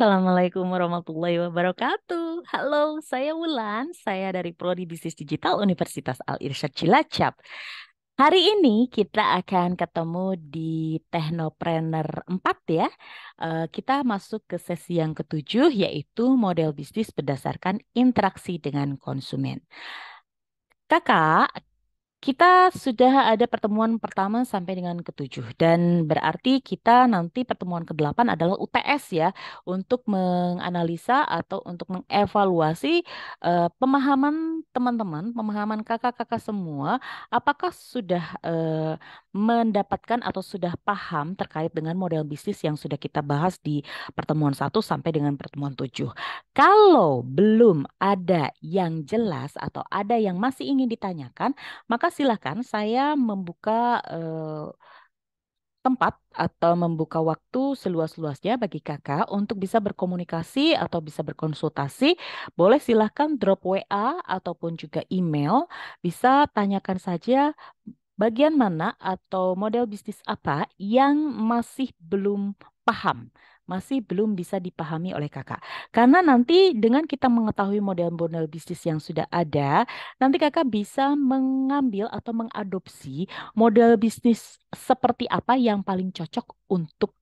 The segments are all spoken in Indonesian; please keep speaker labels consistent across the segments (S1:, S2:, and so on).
S1: Assalamualaikum warahmatullahi wabarakatuh. Halo, saya Wulan. Saya dari Prodi Bisnis Digital Universitas Al Irsyad Cilacap. Hari ini kita akan ketemu di Technopreneur 4 ya. Kita masuk ke sesi yang ketujuh yaitu model bisnis berdasarkan interaksi dengan konsumen. Kakak, kita sudah ada pertemuan pertama sampai dengan ketujuh dan berarti kita nanti pertemuan ke-8 adalah UTS ya untuk menganalisa atau untuk mengevaluasi pemahaman teman-teman, pemahaman kakak-kakak semua, apakah sudah mendapatkan atau sudah paham terkait dengan model bisnis yang sudah kita bahas di pertemuan 1 sampai dengan pertemuan 7. Kalau belum ada yang jelas atau ada yang masih ingin ditanyakan, maka silakan saya membuka tempat atau membuka waktu seluas-luasnya bagi kakak untuk bisa berkomunikasi atau bisa berkonsultasi. Boleh silahkan drop WA ataupun juga email. Bisa tanyakan saja bagian mana atau model bisnis apa yang masih belum paham, masih belum bisa dipahami oleh kakak. Karena nanti dengan kita mengetahui model-model bisnis yang sudah ada, nanti kakak bisa mengambil atau mengadopsi model bisnis seperti apa yang paling cocok untuk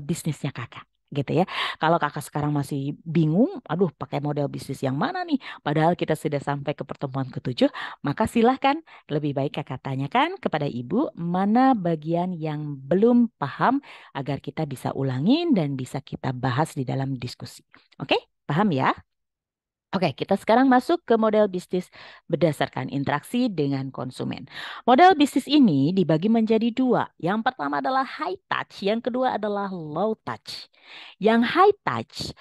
S1: bisnisnya kakak. Gitu ya. Kalau kakak sekarang masih bingung, aduh pakai model bisnis yang mana nih? Padahal kita sudah sampai ke pertemuan ketujuh, maka silahkan lebih baik kakak tanyakan kepada ibu mana bagian yang belum paham agar kita bisa ulangin dan bisa kita bahas di dalam diskusi. Oke, paham ya? Oke, kita sekarang masuk ke model bisnis berdasarkan interaksi dengan konsumen. Model bisnis ini dibagi menjadi dua. Yang pertama adalah high touch, yang kedua adalah low touch. Yang high touch,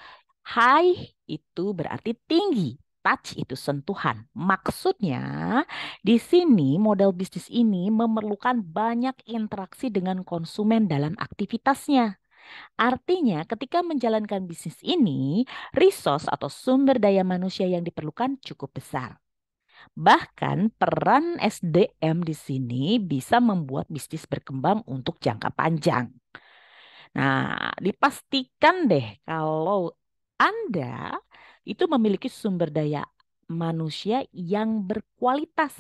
S1: high itu berarti tinggi. Touch itu sentuhan. Maksudnya, di sini model bisnis ini memerlukan banyak interaksi dengan konsumen dalam aktivitasnya. Artinya, ketika menjalankan bisnis ini, resource atau sumber daya manusia yang diperlukan cukup besar. Bahkan peran SDM di sini bisa membuat bisnis berkembang untuk jangka panjang. Nah, dipastikan deh kalau Anda itu memiliki sumber daya manusia yang berkualitas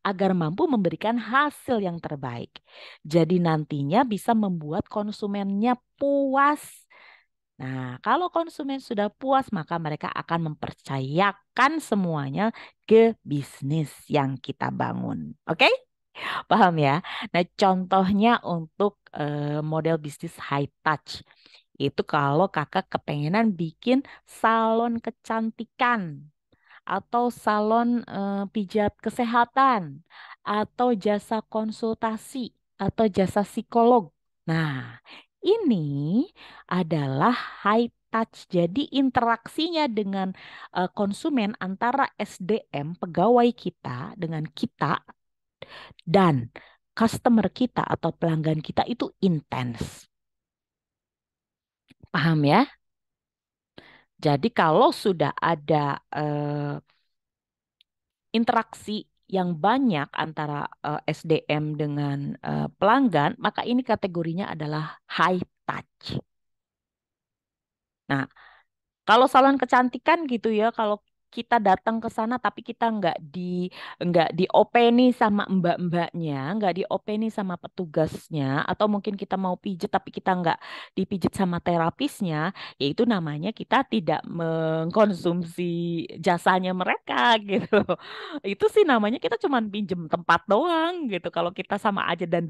S1: agar mampu memberikan hasil yang terbaik. Jadi nantinya bisa membuat konsumennya puas. Nah, kalau konsumen sudah puas, maka mereka akan mempercayakan semuanya ke bisnis yang kita bangun. Oke? Paham ya? Nah, contohnya untuk model bisnis high touch. Itu kalau kakak kepengenan bikin salon kecantikan atau salon pijat kesehatan atau jasa konsultasi atau jasa psikolog. Nah, ini adalah high touch. Jadi interaksinya dengan konsumen antara SDM pegawai kita dengan kita dan customer kita atau pelanggan kita itu intens. Paham ya? Jadi kalau sudah ada interaksi yang banyak antara SDM dengan pelanggan, maka ini kategorinya adalah high touch. Nah, kalau salon kecantikan gitu ya, kalau kita datang ke sana tapi kita nggak diopeni sama mbak-mbaknya, nggak diopeni sama petugasnya, atau mungkin kita mau pijet tapi kita nggak dipijet sama terapisnya, yaitu namanya kita tidak mengkonsumsi jasanya mereka gitu. Itu sih namanya kita cuma pinjem tempat doang gitu. Kalau kita sama aja dan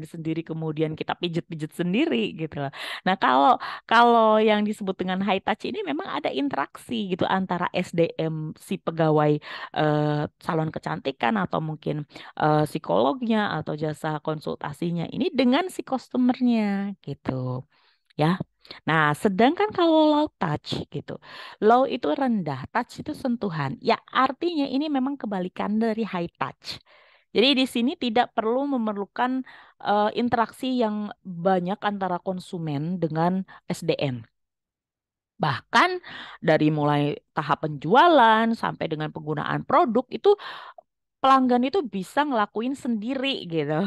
S1: sendiri kemudian kita pijet-pijet sendiri gitu loh. Nah, kalau kalau yang disebut dengan high touch ini memang ada interaksi gitu antara SDM si pegawai salon kecantikan atau mungkin psikolognya atau jasa konsultasinya ini dengan si customernya gitu ya. Nah, sedangkan kalau low touch gitu, low itu rendah, touch itu sentuhan. Ya, artinya ini memang kebalikan dari high touch. Jadi di sini tidak perlu memerlukan interaksi yang banyak antara konsumen dengan SDM. Bahkan dari mulai tahap penjualan sampai dengan penggunaan produk itu pelanggan itu bisa ngelakuin sendiri gitu.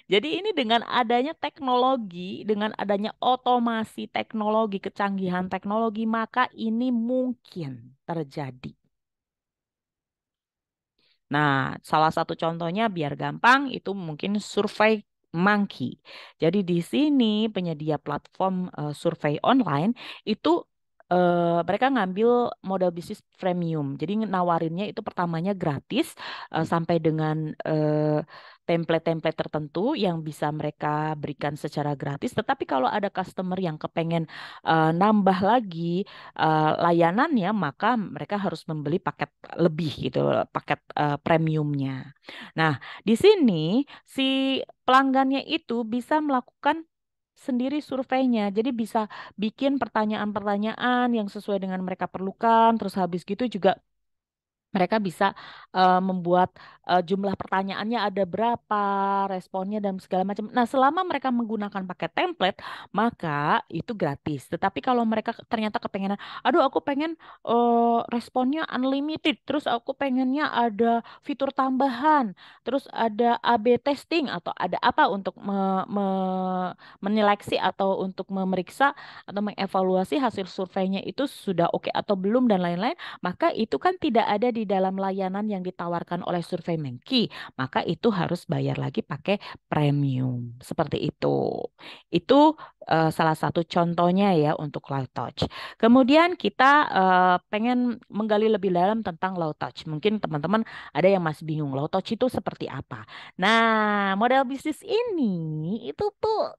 S1: Jadi ini dengan adanya teknologi, dengan adanya otomasi teknologi, kecanggihan teknologi, maka ini mungkin terjadi. Nah, salah satu contohnya biar gampang itu mungkin survei Monkey. Jadi di sini penyedia platform survei online itu mereka ngambil model bisnis premium. Jadi nawarinnya itu pertamanya gratis sampai dengan template-template tertentu yang bisa mereka berikan secara gratis. Tetapi kalau ada customer yang kepengen nambah lagi layanannya, maka mereka harus membeli paket lebih gitu, paket premiumnya. Nah, di sini si pelanggannya itu bisa melakukan sendiri surveinya. Jadi bisa bikin pertanyaan-pertanyaan yang sesuai dengan mereka perlukan. Terus habis gitu juga mereka bisa membuat jumlah pertanyaannya ada berapa, responnya dan segala macam. Nah, selama mereka menggunakan pakai template, maka itu gratis. Tetapi kalau mereka ternyata kepengenan, aduh aku pengen responnya unlimited, terus aku pengennya ada fitur tambahan, terus ada A/B testing atau ada apa untuk menyeleksi atau untuk memeriksa atau mengevaluasi hasil surveinya itu sudah oke atau belum dan lain-lain, maka itu kan tidak ada di dalam layanan yang ditawarkan oleh Survei Monkey. Maka itu harus bayar lagi pakai premium. Seperti itu. Itu salah satu contohnya ya untuk Low Touch. Kemudian kita pengen menggali lebih dalam tentang Low Touch. Mungkin teman-teman ada yang masih bingung Low Touch itu seperti apa. Nah, model bisnis ini itu tuh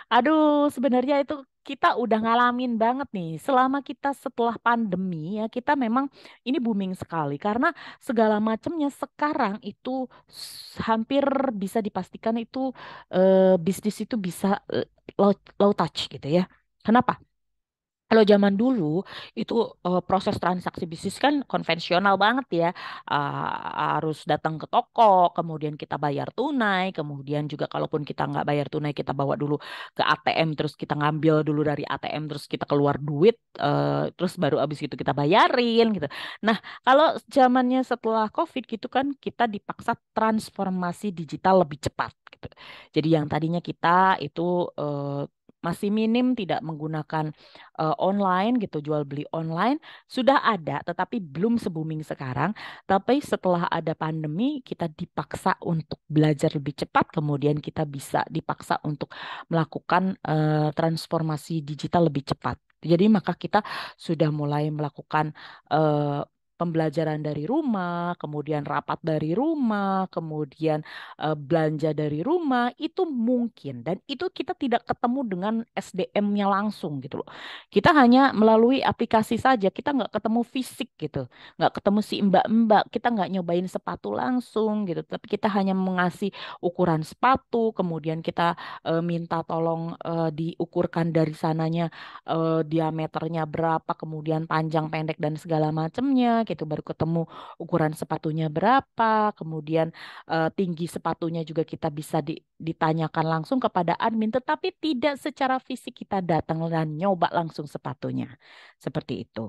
S1: aduh, sebenarnya itu kita udah ngalamin banget nih. Selama kita setelah pandemi ya, kita memang ini booming sekali karena segala macamnya sekarang itu hampir bisa dipastikan itu bisnis itu bisa low touch gitu ya. Kenapa? Kalau zaman dulu itu proses transaksi bisnis kan konvensional banget ya. Harus datang ke toko, kemudian kita bayar tunai, kemudian juga kalaupun kita nggak bayar tunai kita bawa dulu ke ATM, terus kita ngambil dulu dari ATM, terus kita keluar duit, terus baru abis itu kita bayarin gitu. Nah, kalau zamannya setelah COVID gitu kan kita dipaksa transformasi digital lebih cepat gitu. Jadi yang tadinya kita itu masih minim tidak menggunakan online gitu, jual beli online sudah ada tetapi belum se-booming sekarang. Tapi setelah ada pandemi kita dipaksa untuk belajar lebih cepat, kemudian kita bisa dipaksa untuk melakukan transformasi digital lebih cepat. Jadi maka kita sudah mulai melakukan eh, pembelajaran dari rumah, kemudian rapat dari rumah, kemudian belanja dari rumah, itu mungkin. Dan itu kita tidak ketemu dengan SDM-nya langsung gitu loh. Kita hanya melalui aplikasi saja, kita nggak ketemu fisik gitu, nggak ketemu si mbak-mbak, kita nggak nyobain sepatu langsung gitu, tapi kita hanya mengasih ukuran sepatu, kemudian kita minta tolong diukurkan dari sananya diameternya berapa, kemudian panjang, pendek dan segala macamnya, gitu, baru ketemu ukuran sepatunya berapa, kemudian tinggi sepatunya juga kita bisa ditanyakan langsung kepada admin, tetapi tidak secara fisik kita datang dan nyoba langsung sepatunya. Seperti itu.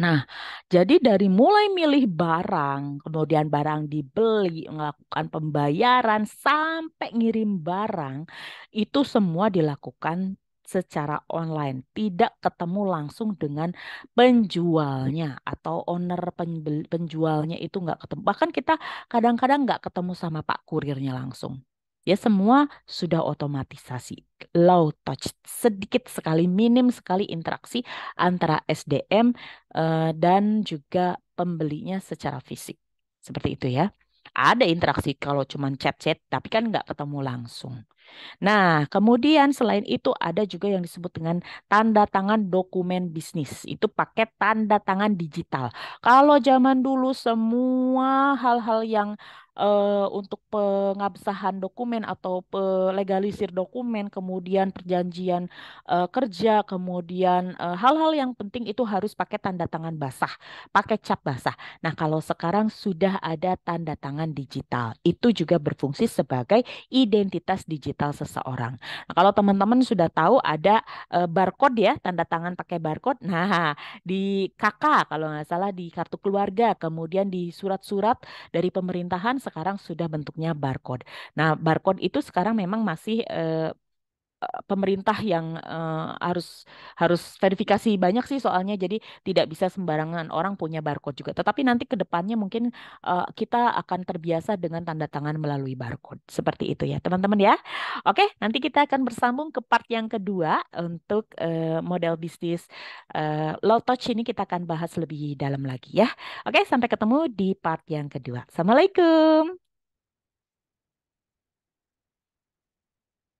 S1: Nah, jadi dari mulai milih barang, kemudian barang dibeli, melakukan pembayaran, sampai ngirim barang, itu semua dilakukan secara online. Tidak ketemu langsung dengan penjualnya atau owner penjualnya itu nggak ketemu. Bahkan kita kadang-kadang nggak ketemu sama Pak kurirnya langsung. Ya semua sudah otomatisasi, low touch, sedikit sekali, minim sekali interaksi antara SDM dan juga pembelinya secara fisik. Seperti itu ya. Ada interaksi kalau cuma chat-chat, tapi kan nggak ketemu langsung. Nah, kemudian selain itu ada juga yang disebut dengan tanda tangan dokumen bisnis. Itu pakai tanda tangan digital. Kalau zaman dulu semua hal-hal yang untuk pengabsahan dokumen atau pelegalisir dokumen, kemudian perjanjian kerja, kemudian hal-hal yang penting itu harus pakai tanda tangan basah, pakai cap basah. Nah, kalau sekarang sudah ada tanda tangan digital, itu juga berfungsi sebagai identitas digital digital seseorang. Nah, kalau teman-teman sudah tahu ada barcode ya, tanda tangan pakai barcode. Nah, di KK kalau nggak salah di kartu keluarga, kemudian di surat-surat dari pemerintahan sekarang sudah bentuknya barcode. Nah, barcode itu sekarang memang masih pemerintah yang harus harus verifikasi banyak sih soalnya jadi tidak bisa sembarangan orang punya barcode juga. Tetapi nanti ke depannya mungkin kita akan terbiasa dengan tanda tangan melalui barcode. Seperti itu ya, teman-teman ya. Oke, nanti kita akan bersambung ke part yang kedua untuk model bisnis low touch ini kita akan bahas lebih dalam lagi ya. Oke, sampai ketemu di part yang kedua. Assalamualaikum.